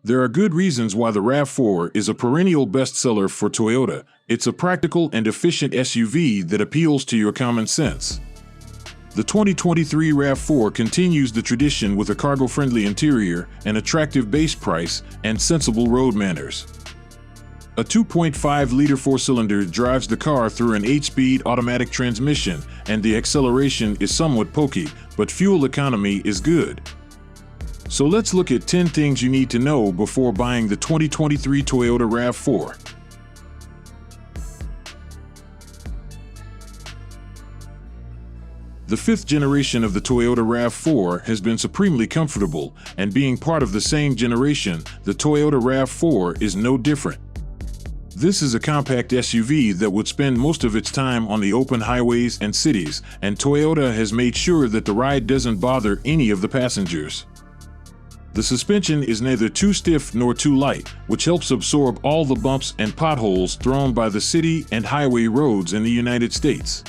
There are good reasons why the RAV4 is a perennial bestseller for Toyota. It's a practical and efficient SUV that appeals to your common sense. The 2023 RAV4 continues the tradition with a cargo-friendly interior, an attractive base price, and sensible road manners. A 2.5-liter four-cylinder drives the car through an 8-speed automatic transmission, and the acceleration is somewhat pokey, but fuel economy is good. So let's look at 10 things you need to know before buying the 2023 Toyota RAV4. The fifth generation of the Toyota RAV4 has been supremely comfortable, and being part of the same generation, the Toyota RAV4 is no different. This is a compact SUV that would spend most of its time on the open highways and cities, and Toyota has made sure that the ride doesn't bother any of the passengers. The suspension is neither too stiff nor too light, which helps absorb all the bumps and potholes thrown by the city and highway roads in the United States.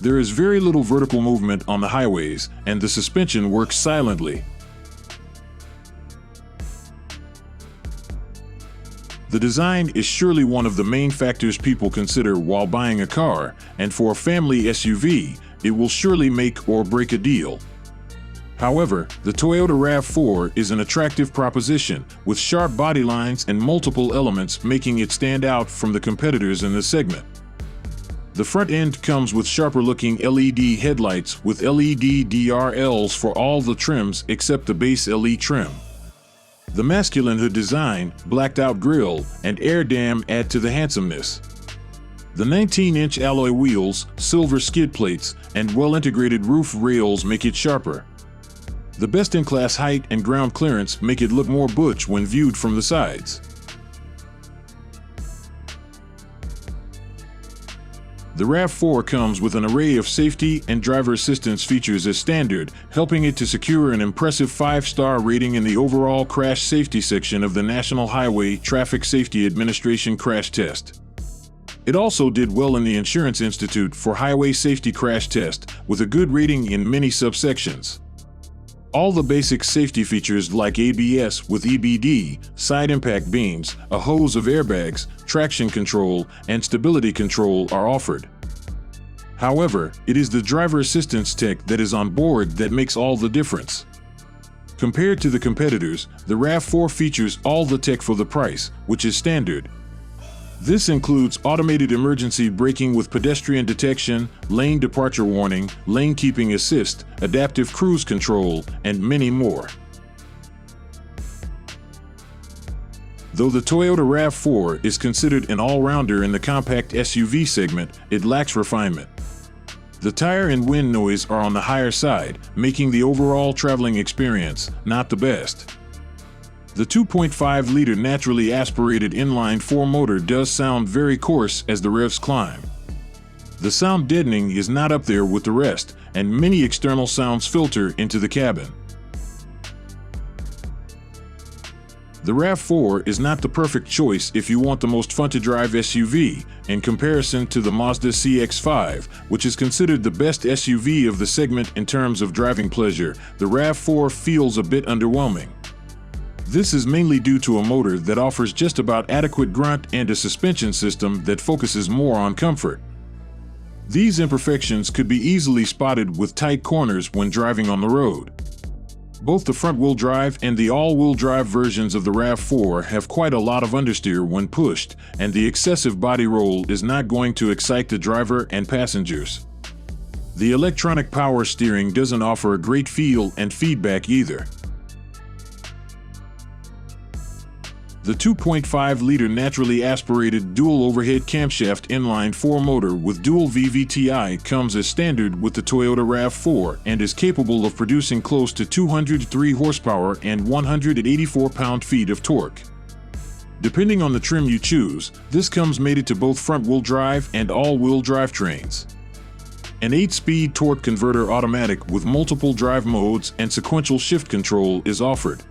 There is very little vertical movement on the highways, and the suspension works silently. The design is surely one of the main factors people consider while buying a car, and for a family SUV, it will surely make or break a deal. However, the Toyota RAV4 is an attractive proposition, with sharp body lines and multiple elements making it stand out from the competitors in the segment. The front end comes with sharper-looking LED headlights with LED DRLs for all the trims except the base LE trim. The masculine hood design, blacked-out grille, and air dam add to the handsomeness. The 19-inch alloy wheels, silver skid plates, and well-integrated roof rails make it sharper. The best-in-class height and ground clearance make it look more butch when viewed from the sides. The RAV4 comes with an array of safety and driver assistance features as standard, helping it to secure an impressive 5-star rating in the overall crash safety section of the National Highway Traffic Safety Administration crash test. It also did well in the Insurance Institute for Highway Safety crash test, with a good rating in many subsections. All the basic safety features like ABS with EBD, side impact beams, a hose of airbags, traction control, and stability control are offered. However, it is the driver assistance tech that is on board that makes all the difference. Compared to the competitors, the RAV4 features all the tech for the price, which is standard. This includes automated emergency braking with pedestrian detection, lane departure warning, lane keeping assist, adaptive cruise control, and many more. Though the Toyota RAV4 is considered an all-rounder in the compact SUV segment, it lacks refinement. The tire and wind noise are on the higher side, making the overall traveling experience not the best. The 2.5-liter naturally aspirated inline-4 motor does sound very coarse as the revs climb. The sound deadening is not up there with the rest, and many external sounds filter into the cabin. The RAV4 is not the perfect choice if you want the most fun-to-drive SUV, in comparison to the Mazda CX-5, which is considered the best SUV of the segment in terms of driving pleasure. The RAV4 feels a bit underwhelming. This is mainly due to a motor that offers just about adequate grunt and a suspension system that focuses more on comfort. These imperfections could be easily spotted with tight corners when driving on the road. Both the front-wheel drive and the all-wheel drive versions of the RAV4 have quite a lot of understeer when pushed, and the excessive body roll is not going to excite the driver and passengers. The electronic power steering doesn't offer a great feel and feedback either. The 2.5-liter naturally aspirated dual overhead camshaft inline-4 motor with dual VVTi comes as standard with the Toyota RAV4 and is capable of producing close to 203 horsepower and 184 pound-feet of torque. Depending on the trim you choose, this comes mated to both front-wheel drive and all-wheel drive trains. An 8-speed torque converter automatic with multiple drive modes and sequential shift control is offered.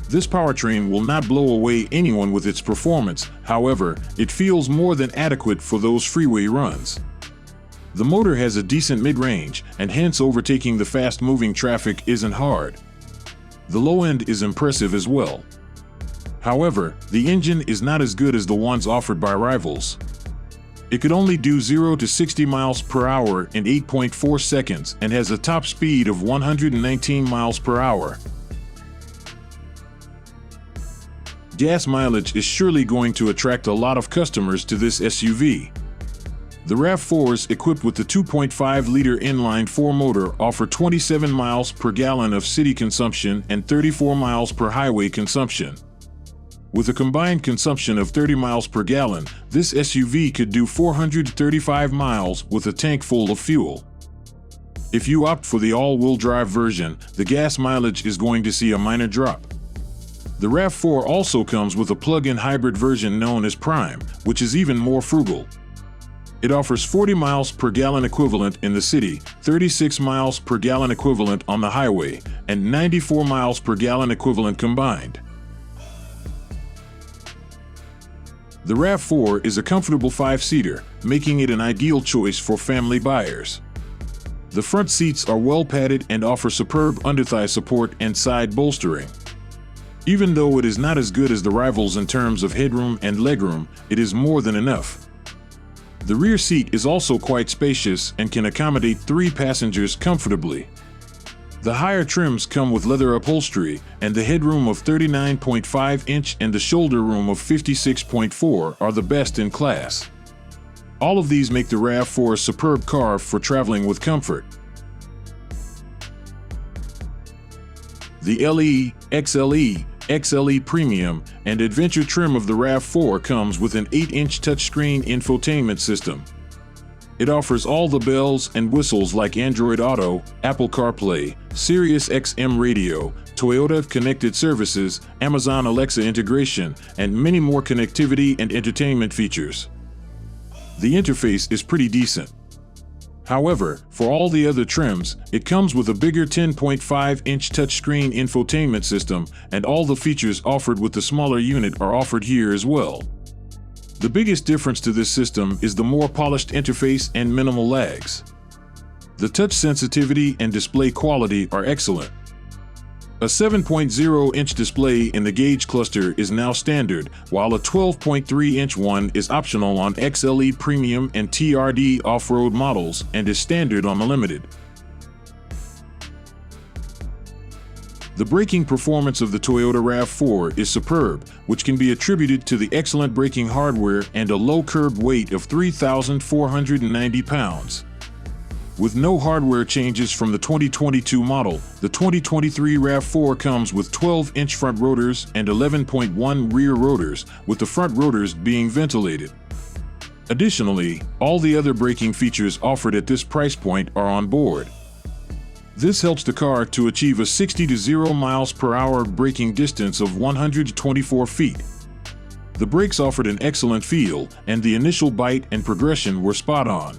This powertrain will not blow away anyone with its performance, however, it feels more than adequate for those freeway runs. The motor has a decent mid-range, and hence overtaking the fast-moving traffic isn't hard. The low end is impressive as well. However, the engine is not as good as the ones offered by rivals. It could only do 0 to 60 miles per hour in 8.4 seconds and has a top speed of 119 miles per hour. Gas mileage is surely going to attract a lot of customers to this SUV. The RAV4s equipped with the 2.5-liter inline-4 motor offer 27 miles per gallon of city consumption and 34 miles per highway consumption. With a combined consumption of 30 miles per gallon, this SUV could do 435 miles with a tank full of fuel. If you opt for the all-wheel drive version, the gas mileage is going to see a minor drop. The RAV4 also comes with a plug-in hybrid version known as Prime, which is even more frugal. It offers 40 miles per gallon equivalent in the city, 36 miles per gallon equivalent on the highway, and 94 miles per gallon equivalent combined. The RAV4 is a comfortable 5-seater, making it an ideal choice for family buyers. The front seats are well padded and offer superb underthigh support and side bolstering. Even though it is not as good as the rivals in terms of headroom and legroom, it is more than enough. The rear seat is also quite spacious and can accommodate 3 passengers comfortably. The higher trims come with leather upholstery, and the headroom of 39.5 inch and the shoulder room of 56.4 are the best in class. All of these make the RAV4 a superb car for traveling with comfort. The LE, XLE, XLE Premium, and Adventure trim of the RAV4 comes with an 8-inch touchscreen infotainment system. It offers all the bells and whistles like Android Auto, Apple CarPlay, Sirius XM radio, Toyota Connected Services, Amazon Alexa integration, and many more connectivity and entertainment features. The interface is pretty decent. However, for all the other trims, it comes with a bigger 10.5-inch touchscreen infotainment system, and all the features offered with the smaller unit are offered here as well. The biggest difference to this system is the more polished interface and minimal lags. The touch sensitivity and display quality are excellent. A 7.0-inch display in the gauge cluster is now standard, while a 12.3-inch one is optional on XLE Premium and TRD off-road models and is standard on the Limited. The braking performance of the Toyota RAV4 is superb, which can be attributed to the excellent braking hardware and a low curb weight of 3,490 pounds. With no hardware changes from the 2022 model, the 2023 RAV4 comes with 12-inch front rotors and 11.1 rear rotors, with the front rotors being ventilated. Additionally, all the other braking features offered at this price point are on board. This helps the car to achieve a 60 to 0 miles per hour braking distance of 124 feet. The brakes offered an excellent feel, and the initial bite and progression were spot on.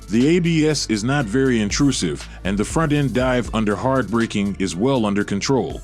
The ABS is not very intrusive, and the front-end dive under hard braking is well under control.